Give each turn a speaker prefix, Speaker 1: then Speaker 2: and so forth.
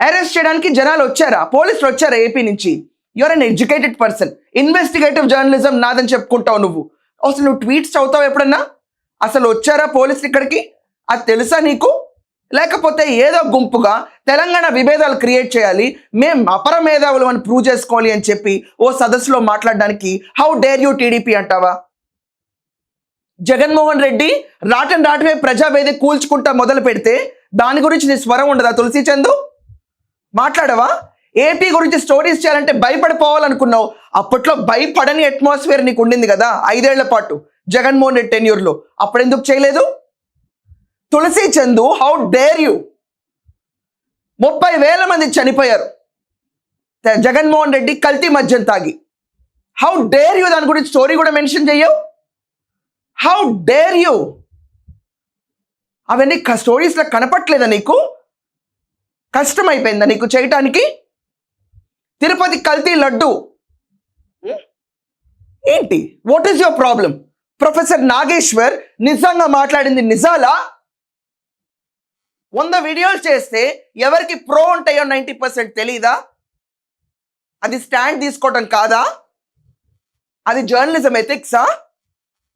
Speaker 1: Arrest చేయడానికి జనాలు వచ్చారా? పోలీసులు వచ్చారా ఏపీ నుంచి? Your an educated person. Investigative journalism నాదని చెప్పుకుంటావు నువ్వు. అసలు నువ్వు ట్వీట్స్ చదువుతావు ఎప్పుడన్నా? అసలు వచ్చారా పోలీసులు ఇక్కడికి? అది తెలుసా నీకు? లేకపోతే ఏదో గుంపుగా తెలంగాణ విభేదాలు క్రియేట్ చేయాలి, మేం అపర మేధావులు అని ప్రూవ్ చేసుకోవాలి అని చెప్పి ఓ సదస్సులో మాట్లాడడానికి హౌ డేర్ యూ టీడీపీ అంటావా? జగన్మోహన్ రెడ్డి రాటమే ప్రజావేది కూల్చుకుంటా మొదలు పెడితే దాని గురించి నీ స్వరం ఉండదా? తులసి చందు మాట్లాడవా? ఏపీ గురించి స్టోరీస్ చేయాలంటే భయపడిపోవాలనుకున్నావు. అప్పట్లో భయపడని అట్మాస్ఫియర్ నీకు ఉండింది కదా 5 ఏళ్ల పాటు జగన్మోహన్ రెడ్డి టెన్యూర్లో. అప్పుడెందుకు చేయలేదు? Tulasi Chandu, how dare you? 30,000 మంది చనిపోయారు జగన్మోహన్ రెడ్డి కల్తీ మద్యం తాగి. How dare you? దాని గురించి స్టోరీ కూడా మెన్షన్ చెయ్యవు. How dare you? అవన్నీ స్టోరీస్లో కనపట్లేదా నీకు? కష్టమైపోయిందా నీకు చేయటానికి? తిరుపతి కల్తీ లడ్డు ఏంటి? What is your problem? Professor Nageshwar నిజంగా మాట్లాడింది నిజాలా? 100 వీడియోలు చేస్తే ఎవరికి ప్రో ఉంటాయో 90% తెలీదా? అది స్టాండ్ తీసుకోవటం కాదా? అది జర్నలిజం ఎథిక్సా?